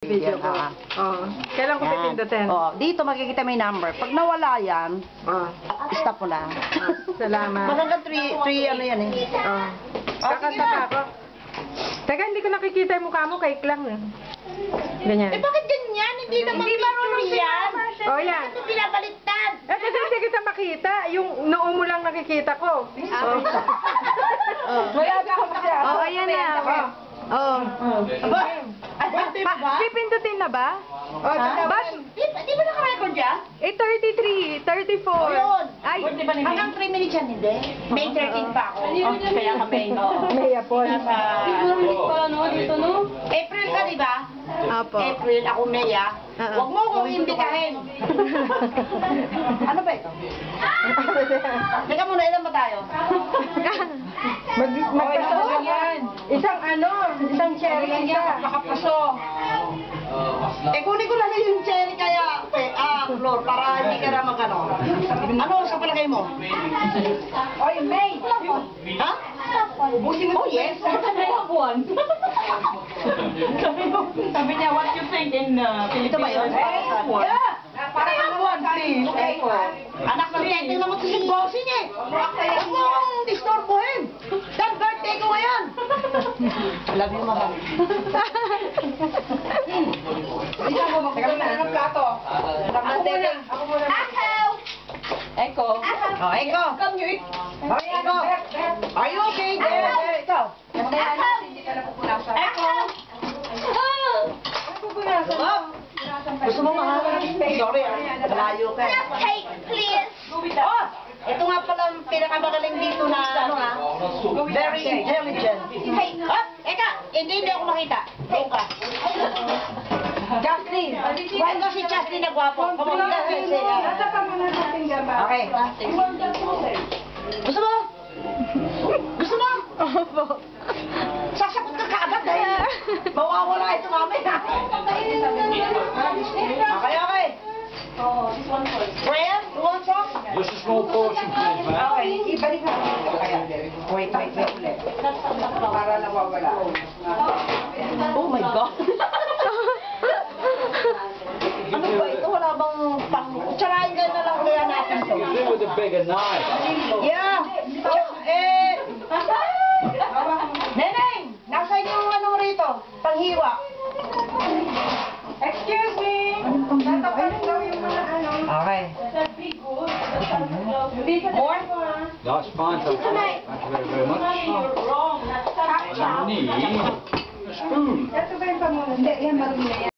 Video ko. Kailan ko pipindutin? Dito makikita may number. Pag nawala yan, stop mo na. Salamat. Maganda 3 ano yan eh. Kakanta pa ako. Teka, hindi ko nakikita yung mukha mo. Cake lang eh. Ganyan. Bakit ganyan? Hindi naman picture yan. Yan. Ito pinabaliktad. Kasi hindi kita makita. Yung noo mo lang nakikita ko. Wala ka ako siya. Ayan na. Pipindutin na ba? Di ba naka-record yan? 33, 34. Ayun. Ay, Hanggang 3 minutes yan, hindi. May 13 pa ako. Kaya kami, may apol. April ka, di ba? Apo. April, ako May, ah. Huwag mo akong imbitahin. Ano ba ito? Teka muna, ilan ba tayo? Magpaso yan. Isang cherry isa. Makapaso. Kunin ko lang yung cherry kaya, Flor, para hindi ka na magano. Ano sa palagay mo? Oy, May! Ha? Oh, yes. Sabi niya, what you think in Ito ba yun? Para ka buwan, please. Anak ng tente naman ito si bossing eh. Huwag mo akong disturbohin. Dahil birthday ko ngayon. Love you, mama. Teka muna, anong plato? Ako muna. Eko. Oh, Eko. Come you eat. Eko. Are you okay? Ikaw. Eko. Gusto mo mahal? Sorry, malayo ka. Cake, please. Oh! Ito nga pala ang pinakamagaling dito na ano ha. Very intelligent. Ah! Eka! Hindi ako makita. Doon ka. Jocelyn! Why ba si Jocelyn na gwapo? Pamagda siya. Nasa pa muna natin gaba. Okay. Gusto mo? Gusto mo? Opo. Sasagot ka kaagad dahil mawawala ito mamaya. Okay. Brian, you want some? Just a small portion, please, ma'am. Okay. Ibalik na. Wait. Para nawawala. Oh my God. Ano ba ito? Wala bang pang... Tsarahin ka na lang kaya natin ito. You do with a bigger knife. Yeah. Neneng! Nasa yung ano rito? Panghiwa. Excuse me! Tatapanin daw yung mga ano. Okay. More? That's fine, thank you. Thank you very much. I need a spoon. Ito ba yung pamunan? Hindi, yan marumi na yan.